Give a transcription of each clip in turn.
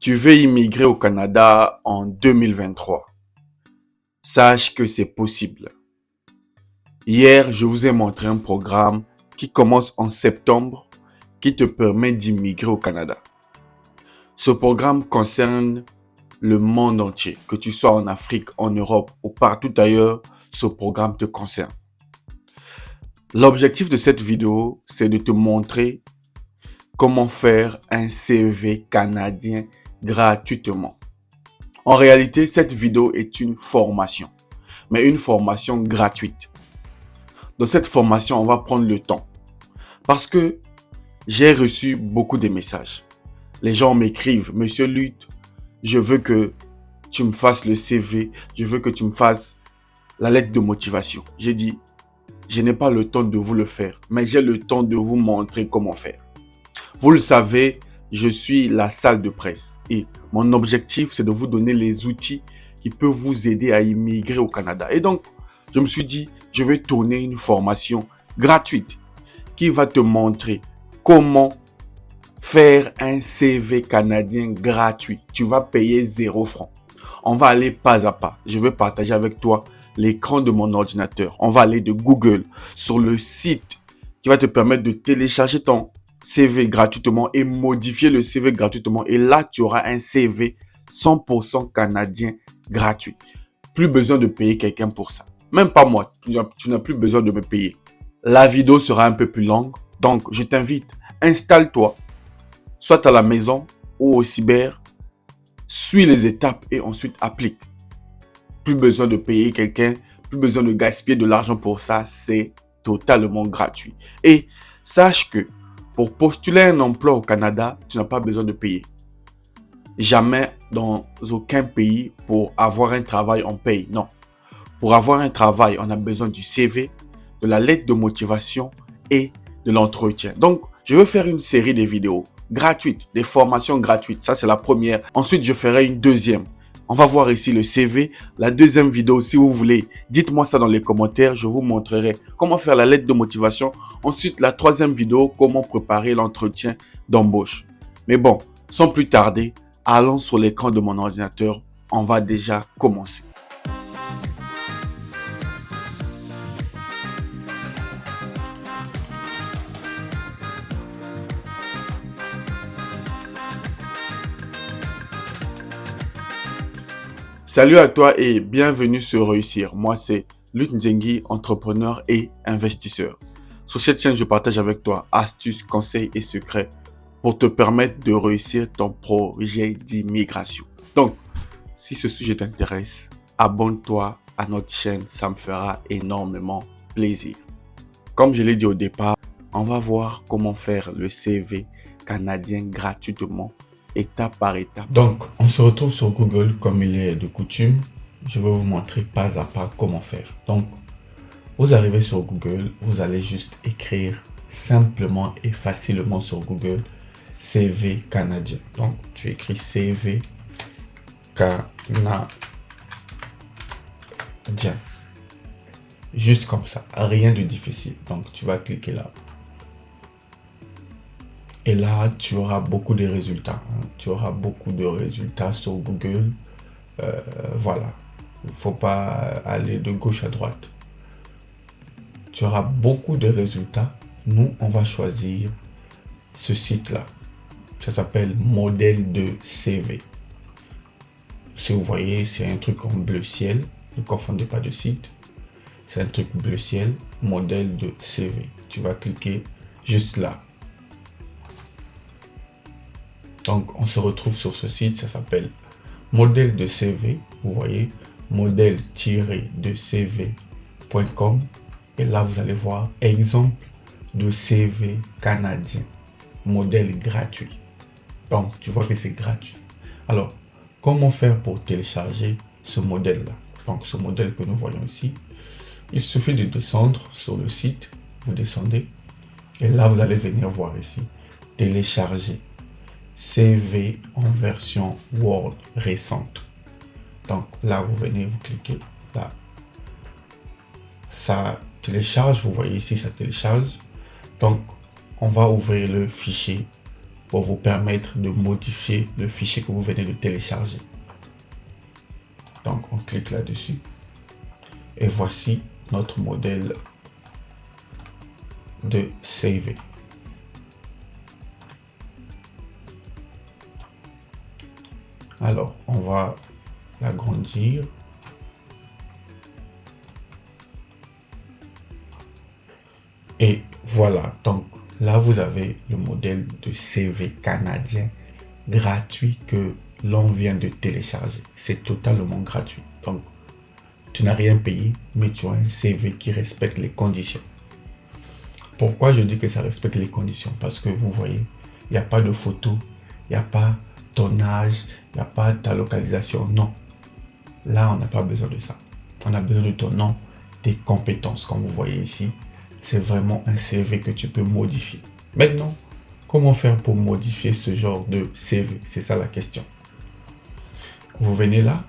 Tu veux immigrer au Canada en 2023. Sache que c'est possible. Hier, je vous ai montré un programme qui commence en septembre qui te permet d'immigrer au Canada. Ce programme concerne le monde entier, que tu sois en Afrique, en Europe ou partout ailleurs, ce programme te concerne. L'objectif de cette vidéo, c'est de te montrer comment faire un CV canadien gratuitement. En réalité, cette vidéo est une formation, mais une formation gratuite. Dans cette formation, on va prendre le temps parce que j'ai reçu beaucoup de messages. Les gens m'écrivent, Monsieur Lutte, je veux que tu me fasses le CV, je veux que tu me fasses la lettre de motivation. J'ai dit, je n'ai pas le temps de vous le faire, mais j'ai le temps de vous montrer comment faire. Vous le savez, je suis la salle de presse et mon objectif, c'est de vous donner les outils qui peuvent vous aider à immigrer au Canada. Et donc, je me suis dit, je vais tourner une formation gratuite qui va te montrer comment faire un CV canadien gratuit. Tu vas payer 0 francs. On va aller pas à pas. Je vais partager avec toi l'écran de mon ordinateur. On va aller de Google sur le site qui va te permettre de télécharger ton CV gratuitement et modifier le CV gratuitement. Et là, tu auras un CV 100% canadien gratuit. Plus besoin de payer quelqu'un pour ça. Même pas moi. Tu n'as plus besoin de me payer. La vidéo sera un peu plus longue. Donc, je t'invite. Installe-toi. Soit à la maison ou au cyber. Suis les étapes et ensuite applique. Plus besoin de payer quelqu'un. Plus besoin de gaspiller de l'argent pour ça. C'est totalement gratuit. Et sache que pour postuler un emploi au Canada, tu n'as pas besoin de payer. Jamais dans aucun pays pour avoir un travail, on paye. Non. Pour avoir un travail, on a besoin du CV, de la lettre de motivation et de l'entretien. Donc, je vais faire une série de vidéos gratuites, des formations gratuites. Ça, c'est la première. Ensuite, je ferai une deuxième. On va voir ici le CV. La deuxième vidéo, si vous voulez, dites-moi ça dans les commentaires. Je vous montrerai comment faire la lettre de motivation. Ensuite, la troisième vidéo, comment préparer l'entretien d'embauche. Mais bon, sans plus tarder, allons sur l'écran de mon ordinateur. On va déjà commencer. Salut à toi et bienvenue sur Réussir. Moi, c'est Lutte Nzengi, entrepreneur et investisseur. Sur cette chaîne, je partage avec toi astuces, conseils et secrets pour te permettre de réussir ton projet d'immigration. Donc, si ce sujet t'intéresse, abonne-toi à notre chaîne, ça me fera énormément plaisir. Comme je l'ai dit au départ, on va voir comment faire le CV canadien gratuitement, étape par étape. Donc, on se retrouve sur Google comme il est de coutume. Je vais vous montrer pas à pas comment faire. Donc, vous arrivez sur Google, vous allez juste écrire simplement et facilement sur Google CV canadien. Donc, tu écris CV canadien. Juste comme ça, rien de difficile. Donc, tu vas cliquer là. Et là, tu auras beaucoup de résultats. Tu auras beaucoup de résultats sur Google. Voilà. Il ne faut pas aller de gauche à droite. Tu auras beaucoup de résultats. Nous, on va choisir ce site-là. Ça s'appelle modèle de CV. Si vous voyez, c'est un truc en bleu ciel. Ne confondez pas de site. C'est un truc bleu ciel, modèle de CV. Tu vas cliquer juste là. Donc, on se retrouve sur ce site, ça s'appelle modèle de CV. Vous voyez, modèle-de-cv.com. Et là, vous allez voir exemple de CV canadien, modèle gratuit. Donc, tu vois que c'est gratuit. Alors, comment faire pour télécharger ce modèle-là? Donc, ce modèle que nous voyons ici, il suffit de descendre sur le site. Vous descendez et là, vous allez venir voir ici, télécharger. CV en version Word récente. Donc là, vous venez, vous cliquez là. Ça télécharge, vous voyez ici, ça télécharge. Donc, on va ouvrir le fichier pour vous permettre de modifier le fichier que vous venez de télécharger. Donc, on clique là-dessus. Et voici notre modèle de CV. Alors, on va l'agrandir. Et voilà, donc là, vous avez le modèle de CV canadien gratuit que l'on vient de télécharger. C'est totalement gratuit. Donc, tu n'as rien payé, mais tu as un CV qui respecte les conditions. Pourquoi je dis que ça respecte les conditions? Parce que vous voyez, il n'y a pas de photo, il n'y a pas ton âge, il n'y a pas ta localisation. Non. Là, on n'a pas besoin de ça. On a besoin de ton nom, tes compétences, comme vous voyez ici. C'est vraiment un CV que tu peux modifier. Maintenant, comment faire pour modifier ce genre de CV? C'est ça la question. Vous venez là.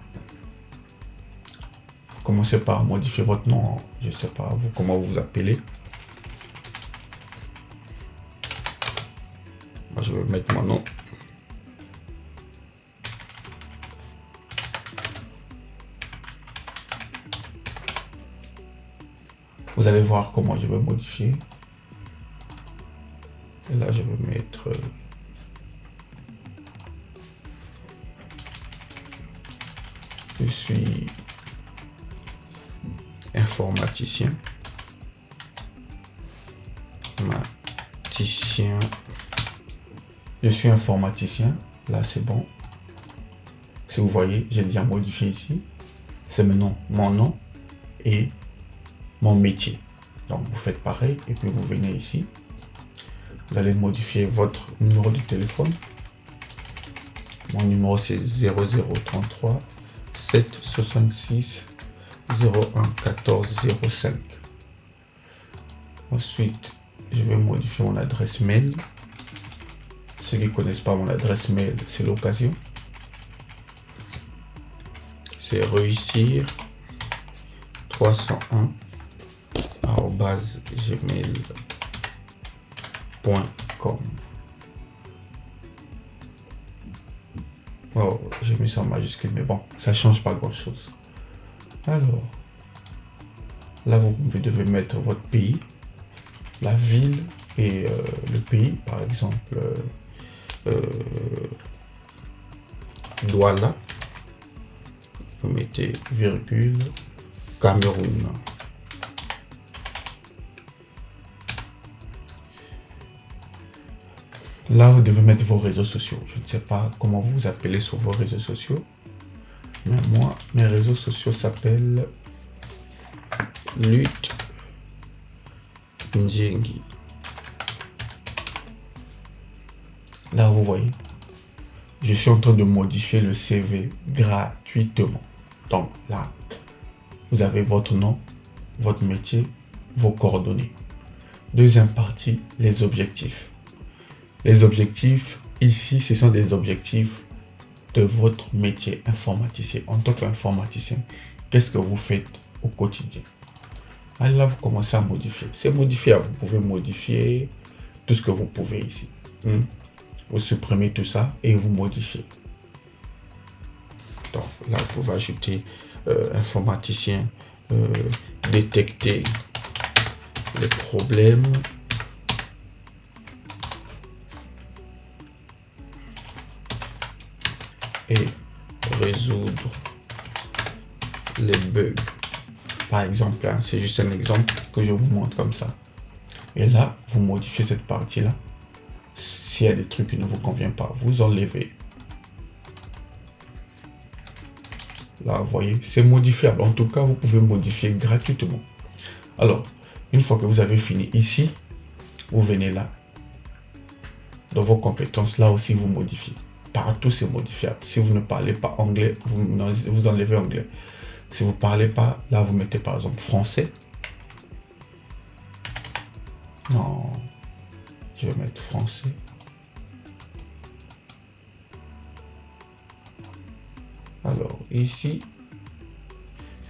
Vous commencez par modifier votre nom. Je ne sais pas vous, comment vous vous appelez. Moi, je vais mettre mon nom. Vous allez voir comment je vais modifier. Et là, je vais mettre... je suis informaticien. Je suis informaticien. Là, c'est bon. Si vous voyez, j'ai déjà modifié ici. C'est maintenant mon nom et mon métier. Donc, vous faites pareil et puis vous venez ici. Vous allez modifier votre numéro de téléphone. Mon numéro, c'est 0033 766 01 14 05. Ensuite, je vais modifier mon adresse mail. Ceux qui ne connaissent pas mon adresse mail, c'est l'occasion. C'est réussir 301 @gmail.com. Oh, j'ai mis ça en majuscule, mais bon, ça change pas grand chose. Alors, là, vous devez mettre votre pays, la ville et le pays, par exemple, Douala. Vous mettez virgule, Cameroun. Là, vous devez mettre vos réseaux sociaux. Je ne sais pas comment vous vous appelez sur vos réseaux sociaux. Mais moi, mes réseaux sociaux s'appellent Lutte Ndjengi. Là, vous voyez, je suis en train de modifier le CV gratuitement. Donc là, vous avez votre nom, votre métier, vos coordonnées. Deuxième partie, les objectifs. Les objectifs, ici, ce sont des objectifs de votre métier informaticien. En tant qu'informaticien, qu'est-ce que vous faites au quotidien? Alors là, vous commencez à modifier. C'est modifiable. Vous pouvez modifier tout ce que vous pouvez ici. Vous supprimez tout ça et vous modifiez. Donc là, vous pouvez ajouter informaticien, détecter les problèmes. Et résoudre les bugs. Par exemple, hein, c'est juste un exemple que je vous montre comme ça. Et là, vous modifiez cette partie-là. S'il y a des trucs qui ne vous conviennent pas, vous enlevez. Là, vous voyez, c'est modifiable. En tout cas, vous pouvez modifier gratuitement. Alors, une fois que vous avez fini ici, vous venez là. Dans vos compétences, là aussi, vous modifiez. Partout, c'est modifiable. Si vous ne parlez pas anglais, vous enlevez anglais. Si vous ne parlez pas, là, vous mettez par exemple français. Non, je vais mettre français. Alors, ici,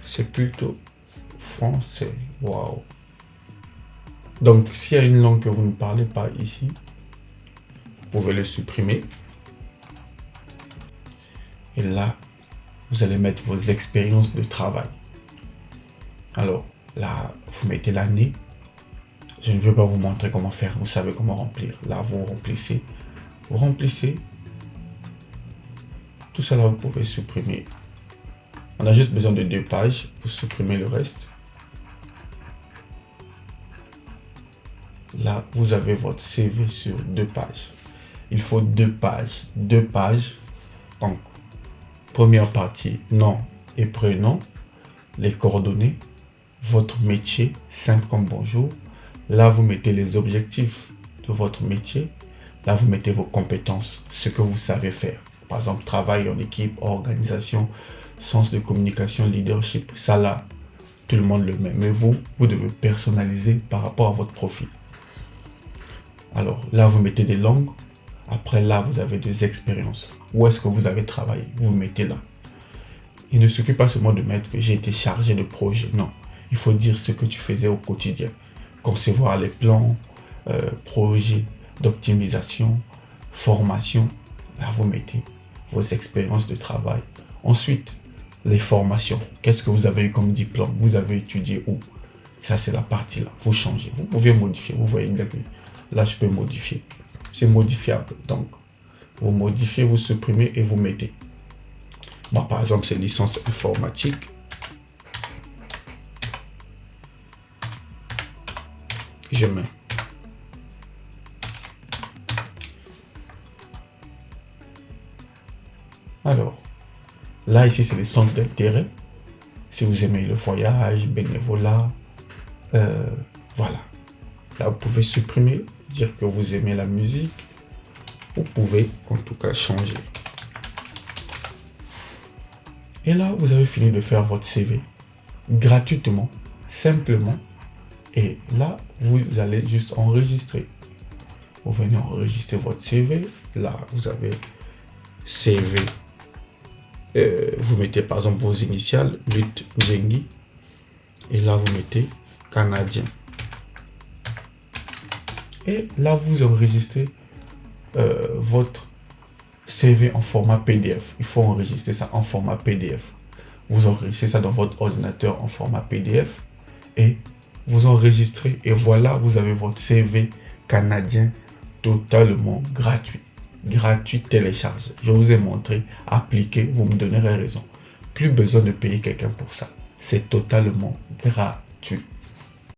c'est plutôt français. Waouh. Donc, s'il y a une langue que vous ne parlez pas ici, vous pouvez le supprimer. Et là, vous allez mettre vos expériences de travail. Alors, là, vous mettez l'année. Je ne veux pas vous montrer comment faire. Vous savez comment remplir. Là, vous remplissez. Vous remplissez. Tout ça, là, vous pouvez supprimer. On a juste besoin de 2 pages. Vous supprimez le reste. Là, vous avez votre CV sur 2 pages. Il faut 2 pages. 2 pages. Donc, première partie, nom et prénom, les coordonnées, votre métier, simple comme bonjour. Là, vous mettez les objectifs de votre métier. Là, vous mettez vos compétences, ce que vous savez faire. Par exemple, travail en équipe, organisation, sens de communication, leadership. Ça, là, tout le monde le met. Mais vous devez personnaliser par rapport à votre profil. Alors, là, vous mettez des langues. Après, là, vous avez des expériences. Où est-ce que vous avez travaillé? Vous mettez là. Il ne suffit pas seulement de mettre que j'ai été chargé de projet. Non, il faut dire ce que tu faisais au quotidien. Concevoir les plans, projets d'optimisation, formation. Là, vous mettez vos expériences de travail. Ensuite, les formations. Qu'est-ce que vous avez eu comme diplôme? Vous avez étudié où? Ça, c'est la partie là. Vous changez. Vous pouvez modifier. Vous voyez, là, je peux modifier. C'est modifiable. Donc, vous modifiez, vous supprimez et vous mettez. Moi, par exemple, c'est licence informatique. Je mets. Alors, là, ici, c'est les centres d'intérêt. Si vous aimez le voyage, bénévolat, voilà. Là, vous pouvez supprimer, dire que vous aimez la musique. Vous pouvez, en tout cas, changer. Et là, vous avez fini de faire votre CV gratuitement, simplement. Et là, vous allez juste enregistrer. Vous venez enregistrer votre CV. Là, vous avez CV. Vous mettez par exemple vos initiales, Lut Njengi. Et là, vous mettez Canadien. Et là, vous enregistrez votre CV en format PDF. Il faut enregistrer ça en format PDF. Vous enregistrez ça dans votre ordinateur en format PDF et vous enregistrez. Et voilà, vous avez votre CV canadien totalement gratuit. Gratuit télécharge. Je vous ai montré, appliquez, vous me donnerez raison. Plus besoin de payer quelqu'un pour ça. C'est totalement gratuit.